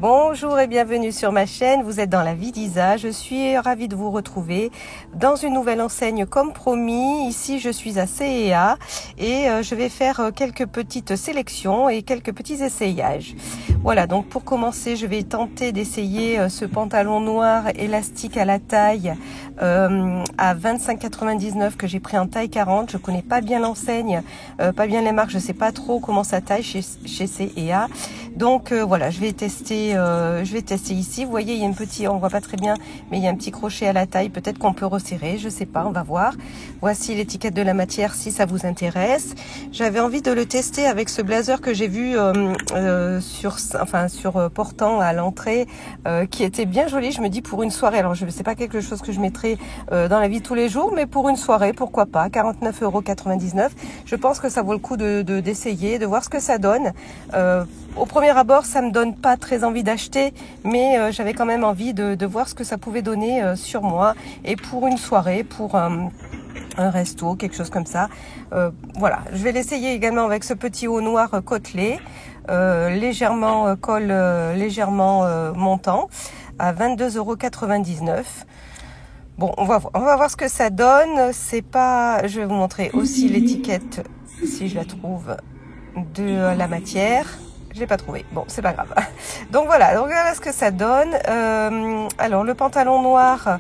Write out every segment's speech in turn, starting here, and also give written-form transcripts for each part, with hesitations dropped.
Bonjour et bienvenue sur ma chaîne, vous êtes dans la vie d'Isa, je suis ravie de vous retrouver dans une nouvelle enseigne comme promis. Ici je suis à CEA et je vais faire quelques petites sélections et quelques petits essayages. Voilà, donc pour commencer je vais tenter d'essayer ce pantalon noir élastique à la taille à 25,99 que j'ai pris en taille 40. Je connais pas bien l'enseigne, pas bien les marques, je sais pas trop comment ça taille chez CEA. Donc voilà, je vais tester ici. Vous voyez, il y a un petit, on voit pas très bien, mais il y a un petit crochet à la taille. Peut-être qu'on peut resserrer, je sais pas, on va voir. Voici l'étiquette de la matière si ça vous intéresse. J'avais envie de le tester avec ce blazer que j'ai vu sur portant à l'entrée, qui était bien joli. Je me dis pour une soirée. Alors je sais pas quelque chose que je mettrai dans la vie de tous les jours, mais pour une soirée, pourquoi pas. 49,99 €. Je pense que ça vaut le coup d'essayer, de voir ce que ça donne. Au premier abord, ça me donne pas très envie d'acheter, mais j'avais quand même envie de voir ce que ça pouvait donner sur moi et pour une soirée, pour un resto, quelque chose comme ça. Voilà, je vais l'essayer également avec ce petit haut noir côtelé, légèrement col légèrement montant, à 22,99 €. Bon, on va voir ce que ça donne. C'est pas, je vais vous montrer aussi l'étiquette si je la trouve de la matière. Je l'ai pas trouvé. Bon, c'est pas grave. Donc voilà, ce que ça donne. Alors le pantalon noir,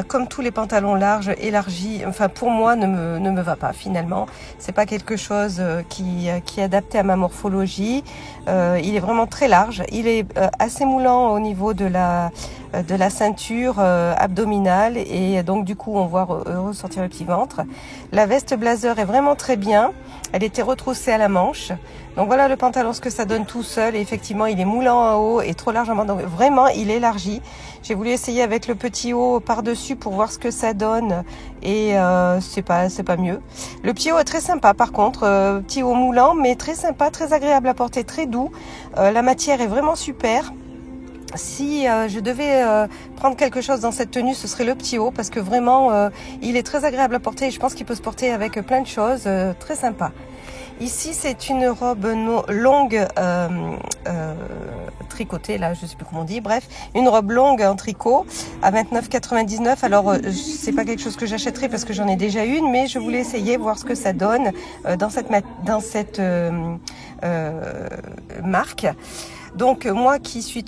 comme tous les pantalons larges, élargis, enfin pour moi ne me va pas finalement. C'est pas quelque chose qui est adapté à ma morphologie. Il est vraiment très large. Il est assez moulant au niveau de la ceinture abdominale et donc du coup on voit ressortir le petit ventre. La veste blazer est vraiment très bien. Elle était retroussée à la manche. Donc voilà le pantalon, ce que ça donne tout seul. Et effectivement, il est moulant en haut et trop large en bas. Donc vraiment, il est élargi. J'ai voulu essayer avec le petit haut par-dessus pour voir ce que ça donne. Et c'est pas mieux. Le petit haut est très sympa par contre. Petit haut moulant, mais très sympa, très agréable à porter, très doux. La matière est vraiment super. Si je devais prendre quelque chose dans cette tenue, ce serait le petit haut parce que vraiment, il est très agréable à porter et je pense qu'il peut se porter avec plein de choses, très sympa. Ici, c'est une robe longue tricotée, là, je sais plus comment on dit. Bref, une robe longue en tricot à 29,99 €. Alors, c'est pas quelque chose que j'achèterai parce que j'en ai déjà une, mais je voulais essayer, voir ce que ça donne dans cette marque. Donc, moi qui suis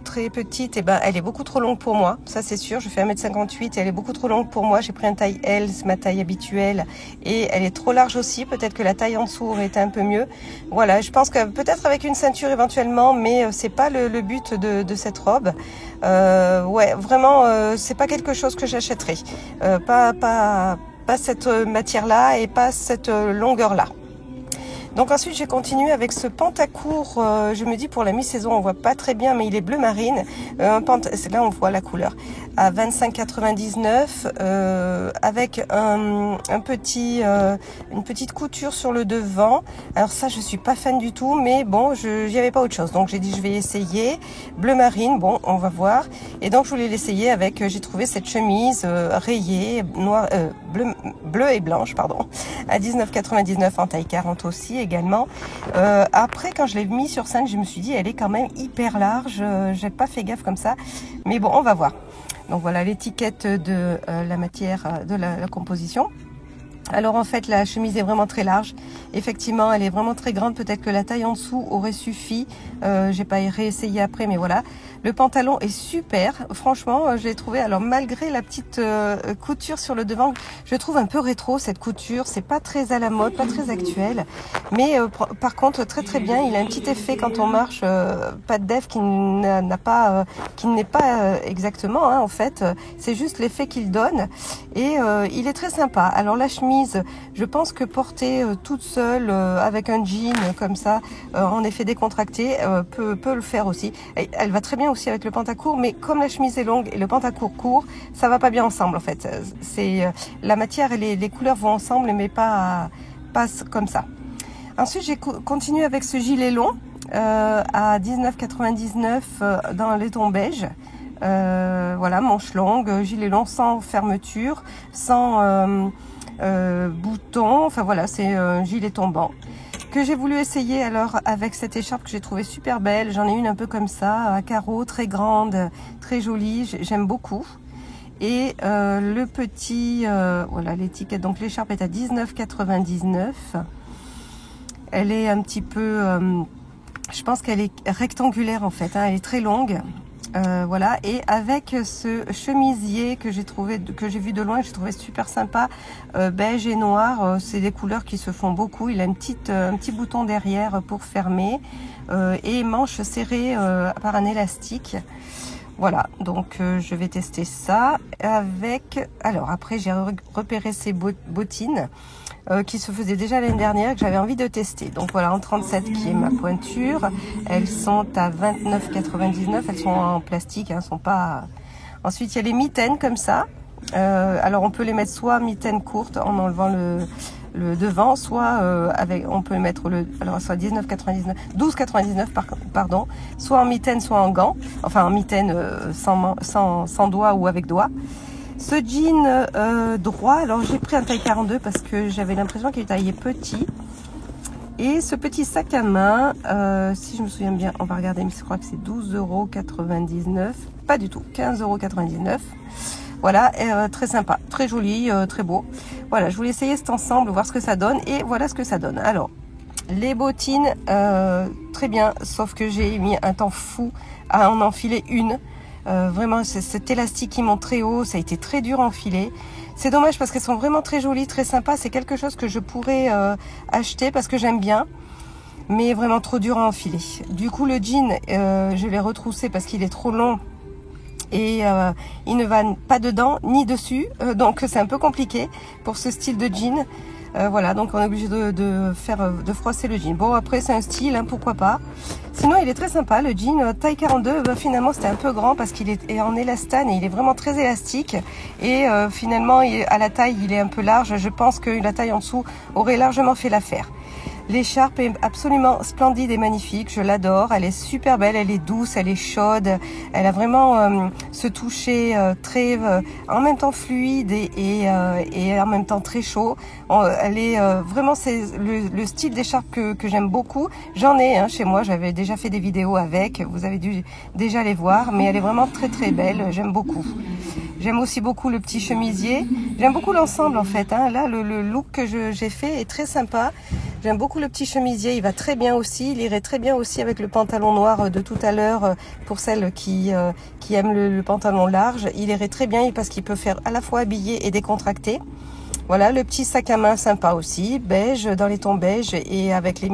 très petite, et elle est beaucoup trop longue pour moi, ça c'est sûr. Je fais 1,58 m et elle est beaucoup trop longue pour moi. J'ai pris une taille L, c'est ma taille habituelle, et elle est trop large aussi. Peut-être que la taille en dessous aurait été un peu mieux. Voilà, je pense que peut-être avec une ceinture éventuellement, mais c'est pas le but de cette robe. Ouais, vraiment, c'est pas quelque chose que j'achèterais. Pas cette matière-là et pas cette longueur-là. Donc ensuite j'ai continué avec ce pantacourt, je me dis pour la mi-saison on voit pas très bien mais il est bleu marine, là on voit la couleur, à 25,99 €, avec une petite couture sur le devant. Alors ça je suis pas fan du tout, mais bon j'y avais pas autre chose, donc j'ai dit je vais essayer. Bleu marine, bon on va voir. Et donc je voulais l'essayer avec, j'ai trouvé cette chemise rayée, noire, bleu et blanche pardon, à 19,99 € en taille 40 aussi également. Après quand je l'ai mis sur scène, je me suis dit elle est quand même hyper large, j'ai pas fait gaffe comme ça, mais bon on va voir. Donc voilà l'étiquette de la matière, de la composition. Alors en fait la chemise est vraiment très large, effectivement elle est vraiment très grande, peut-être que la taille en dessous aurait suffi, j'ai pas réessayé après mais voilà. Le pantalon est super, franchement je l'ai trouvé, alors malgré la petite couture sur le devant, je trouve un peu rétro cette couture, c'est pas très à la mode, pas très actuel, mais par contre très très bien, il a un petit effet quand on marche, pas de def qui n'est pas exactement en fait, c'est juste l'effet qu'il donne et il est très sympa. Alors la chemise, je pense que porter toute seule avec un jean comme ça, en effet décontracté, peut le faire aussi. Et elle va très bien aussi avec le pantacourt, mais comme la chemise est longue et le pantacourt court, ça va pas bien ensemble en fait. C'est la matière et les couleurs vont ensemble, mais pas comme ça. Ensuite, j'ai continué avec ce gilet long à 19,99 € dans les tons beige. Voilà, manche longue, gilet long sans fermeture, sans bouton, enfin voilà, c'est un gilet tombant. que j'ai voulu essayer alors avec cette écharpe que j'ai trouvée super belle. J'en ai une un peu comme ça, à carreaux, très grande, très jolie, j'aime beaucoup. Et le petit, voilà l'étiquette, donc l'écharpe est à 19,99 €. Elle est un petit peu, je pense qu'elle est rectangulaire en fait, hein, elle est très longue. Voilà, et avec ce chemisier que j'ai trouvé, que j'ai vu de loin, que j'ai trouvé super sympa, beige et noir, c'est des couleurs qui se font beaucoup. Il a un petit bouton derrière pour fermer et manche serrée par un élastique. Voilà, donc je vais tester ça avec. Alors après j'ai repéré ces bottines qui se faisaient déjà l'année dernière, que j'avais envie de tester. Donc voilà, en 37 qui est ma pointure. Elles sont à 29,99 €. Elles sont en plastique, hein, sont pas. Ensuite, il y a les mitaines comme ça. Alors on peut les mettre soit mitaines courtes en enlevant le devant, soit on peut mettre alors soit 12,99 pardon, soit en mitaine, soit en gants. Enfin en mitaine sans doigts ou avec doigts. Ce jean droit, alors j'ai pris un taille 42 parce que j'avais l'impression qu'il taillait petit. Et ce petit sac à main, si je me souviens bien, on va regarder, mais je crois que c'est 12,99 €. Pas du tout, 15,99 €. Voilà, très sympa, très joli, très beau. Voilà, je voulais essayer cet ensemble, voir ce que ça donne. Et voilà ce que ça donne. Alors, les bottines, très bien, sauf que j'ai mis un temps fou à en enfiler une. Vraiment, cet élastique qui monte très haut, ça a été très dur à enfiler. C'est dommage parce qu'elles sont vraiment très jolies, très sympas. C'est quelque chose que je pourrais acheter parce que j'aime bien, mais vraiment trop dur à enfiler. Du coup, le jean, je l'ai retroussé parce qu'il est trop long et il ne va pas dedans ni dessus. Donc, c'est un peu compliqué pour ce style de jean. Voilà, donc on est obligé de froisser le jean. Bon, après c'est un style, hein, pourquoi pas. Sinon il est très sympa le jean taille 42. Finalement c'était un peu grand parce qu'il est en élastane et il est vraiment très élastique. Et finalement à la taille il est un peu large. Je pense que la taille en dessous aurait largement fait l'affaire. L'écharpe est absolument splendide et magnifique, je l'adore, elle est super belle, elle est douce, elle est chaude, elle a vraiment ce toucher très, en même temps fluide et en même temps très chaud. Elle est vraiment, c'est le style d'écharpe que j'aime beaucoup. J'en ai chez moi, j'avais déjà fait des vidéos avec, vous avez dû déjà les voir, mais elle est vraiment très très belle, j'aime beaucoup. J'aime aussi beaucoup le petit chemisier, j'aime beaucoup l'ensemble en fait, hein. Là le look que j'ai fait est très sympa. J'aime beaucoup le petit chemisier, il va très bien aussi, il irait très bien aussi avec le pantalon noir de tout à l'heure pour celles qui aiment le pantalon large. Il irait très bien parce qu'il peut faire à la fois habillé et décontracté. Voilà, le petit sac à main sympa aussi, beige, dans les tons beige et avec les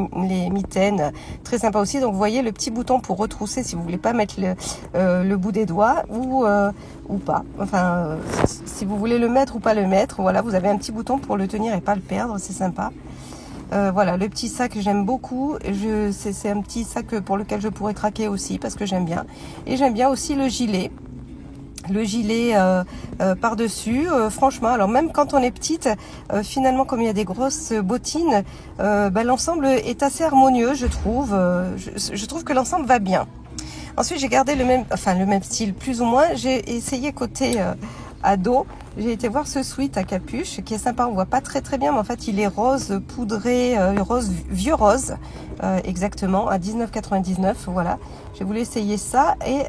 mitaines, très sympa aussi. Donc vous voyez le petit bouton pour retrousser si vous voulez pas mettre le bout des doigts ou pas. Enfin, si vous voulez le mettre ou pas le mettre, voilà, vous avez un petit bouton pour le tenir et pas le perdre, c'est sympa. Voilà, le petit sac j'aime beaucoup, c'est un petit sac pour lequel je pourrais craquer aussi parce que j'aime bien. Et j'aime bien aussi le gilet par-dessus, franchement, alors même quand on est petite, finalement comme il y a des grosses bottines, l'ensemble est assez harmonieux, je trouve. Je trouve que l'ensemble va bien. Ensuite j'ai gardé le même style plus ou moins. J'ai essayé côté ado. J'ai été voir ce sweat à capuche qui est sympa, on voit pas très très bien, mais en fait il est rose poudré, vieux rose, exactement, à 19,99 €. Voilà, j'ai voulu essayer ça et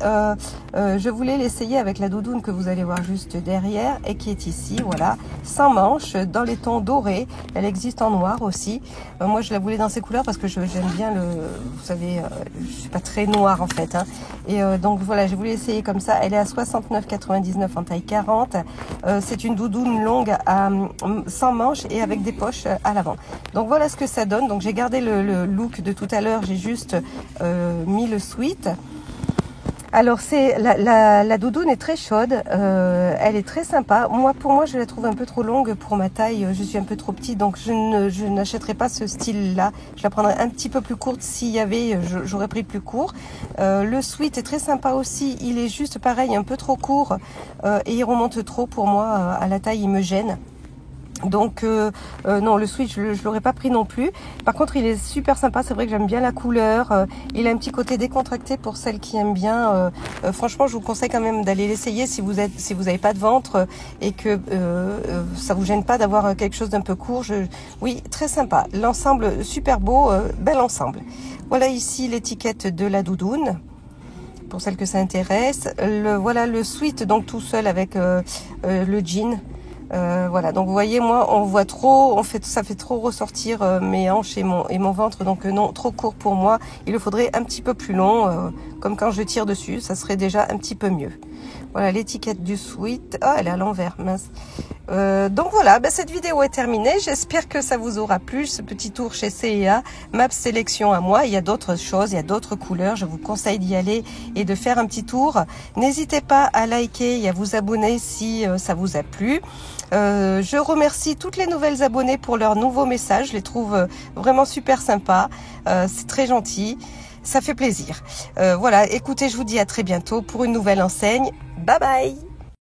je voulais l'essayer avec la doudoune que vous allez voir juste derrière et qui est ici, voilà, sans manches, dans les tons dorés. Elle existe en noir aussi. Moi je la voulais dans ces couleurs parce que j'aime bien vous savez, je suis pas très noire en fait, hein. Et donc voilà, j'ai voulu essayer comme ça. Elle est à 69,99 € en taille 40. C'est une doudoune longue sans manches et avec des poches à l'avant. Donc voilà ce que ça donne. Donc j'ai gardé le look de tout à l'heure, j'ai juste mis le sweat. Alors la doudoune est très chaude, elle est très sympa. Pour moi je la trouve un peu trop longue pour ma taille, je suis un peu trop petite, donc je n'achèterai pas ce style là. Je la prendrais un petit peu plus courte, s'il y avait, j'aurais pris plus court. Le sweat est très sympa aussi, il est juste pareil, un peu trop court et il remonte trop pour moi, à la taille il me gêne. Donc non, le Switch je l'aurais pas pris non plus. Par contre il est super sympa, c'est vrai que j'aime bien la couleur, il a un petit côté décontracté pour celles qui aiment bien. Franchement je vous conseille quand même d'aller l'essayer si vous avez pas de ventre et que ça vous gêne pas d'avoir quelque chose d'un peu court. Oui, très sympa, l'ensemble super beau, bel ensemble. Voilà ici l'étiquette de la doudoune pour celles que ça intéresse. Voilà le sweat donc tout seul avec le jean. Voilà, donc vous voyez, moi on voit trop, ça fait trop ressortir mes hanches et mon ventre, donc non, trop court pour moi. Il le faudrait un petit peu plus long, comme quand je tire dessus, ça serait déjà un petit peu mieux. Voilà l'étiquette du sweat. Ah, elle est à l'envers, mince. Donc voilà, cette vidéo est terminée. J'espère que ça vous aura plu, ce petit tour chez C&A, ma sélection à moi. Il y a d'autres choses, il y a d'autres couleurs. Je vous conseille d'y aller et de faire un petit tour. N'hésitez pas à liker et à vous abonner si ça vous a plu. Je remercie toutes les nouvelles abonnées pour leurs nouveaux messages. Je les trouve vraiment super sympas. C'est très gentil. Ça fait plaisir. Voilà, écoutez, je vous dis à très bientôt pour une nouvelle enseigne. Bye bye!